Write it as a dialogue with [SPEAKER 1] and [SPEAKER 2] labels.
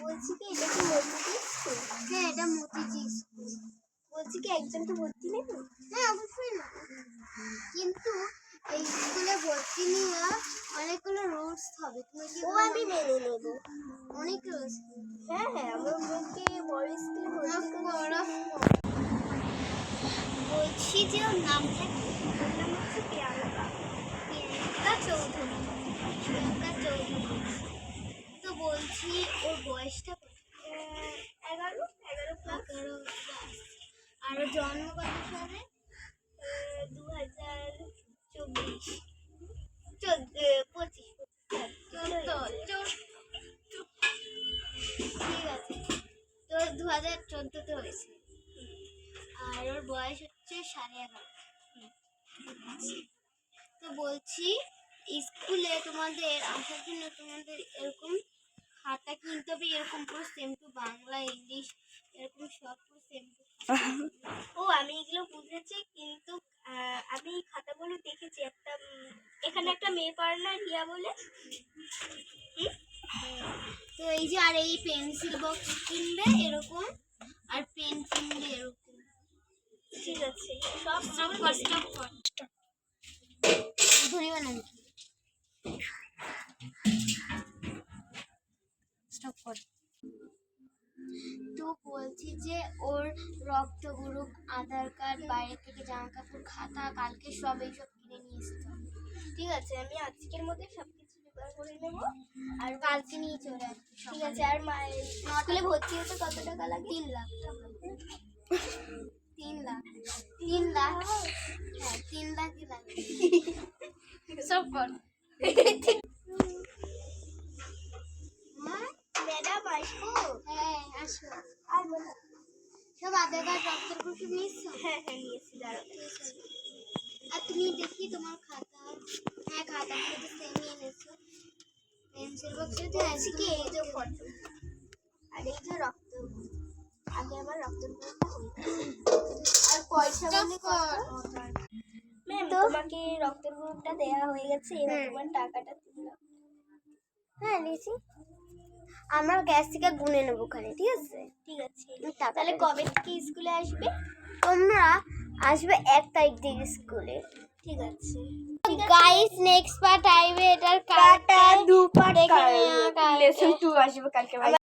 [SPEAKER 1] বলছি কি এটা কি মতিজি স্কুল? হ্যাঁ এটা মতিজি স্কুল। বলছি কি একজনকে ভর্তি নেব? হ্যাঁ অবশ্যই নেব, কিন্তু এই স্কুলে ভর্তি নেওয়া অনেকগুলো রুলস হবে। তুমি কি? ও আমি মেনে নেব। অনেক রুলস। হ্যাঁ হ্যাঁ আমার মেয়েকে বড় স্কুলে ভর্তি করো। বলছি যে ওর নামটা কি? ওর নাম হচ্ছে প্রিয়াঙ্কা। প্রিয়াঙ্কা চৌধুরী। প্রিয়াঙ্কা চৌধুরী। তো বলছি ওর বয়সটা 11 আর ওর জন্ম কত সালে? 2024 25 ঠিক আছে, তো 2014-তে হয়েছে। আর ওর বয়স হচ্ছে 11.5। তো বলছি স্কুলে তোমাদের আসার জন্য তোমাদের এরকম খাতা কিনতে হবে, এরকম পুরো সেম টু বাংলা ইংলিশ এরকম সব পুরো সেম টু। ও আমি এগুলো বুঝেছি, কিন্তু আমি খাতাগুলো দেখেছি। একটা এখানে একটা মেয়ে পড়ে না রিয়া বলে, তো এই যে আর এই পেন্সিল বক্স কিনবে এরকম, আর পেন কিনবে এরকম। ঠিক আছে সব কষ্ট ধরিবে না স্টপ কর। তো বলছি যে ওর রক্ত গ্রুপ, আধার কার্ড, বাইরে থেকে জামা কাপড়, খাতা কালকে সব এইসব কিনে নিয়ে আসতে হবে। ঠিক আছে আমি আজকের মধ্যে সবকিছু জোগাড় করে নেব আর কালকে নিয়ে চলে আসবো। ঠিক আছে। আর স্কুলে ভর্তি হতে কত টাকা লাগে? 3 লাখ টাকা। 3 লাখ 3 লাখ হ্যাঁ 3 লাখই লাগে। সব কর। ম্যাডাম আসবো? হ্যাঁ আসো। আর বলো সব আধার কার্ড রক্তের গ্রুপ নিয়েছো? হ্যাঁ হ্যাঁ নিয়েছি। দাঁড়াও আর তুমি দেখি তোমার খাতা। হ্যাঁ খাতাগুলো তো সেমই এনেছো। পেন্সিল বক্সে আছে কি এই যে ফটো আর এই যে রক্ত। আগে আমার রক্তের গ্রুপটা আর পয়সা মনে কর। ম্যাম তোমাকে রক্তের গ্রুপটা দেয়া হয়ে গেছে, এবার তোমার টাকাটা দিলাম। হ্যাঁ নিয়েছি। আমরা গ্যাস থেকে গুনে নেবো ওখানে। ঠিক আছে ঠিক আছে। তাহলে কবে থেকে স্কুলে আসবে? তোমরা আসবে 1 তারিখ থেকে স্কুলে। ঠিক আছে গাইস, নেক্সট পার্ট আইবে এটার কাটা 2 পার্ট দেখে লেসন 2 আসবে কালকে।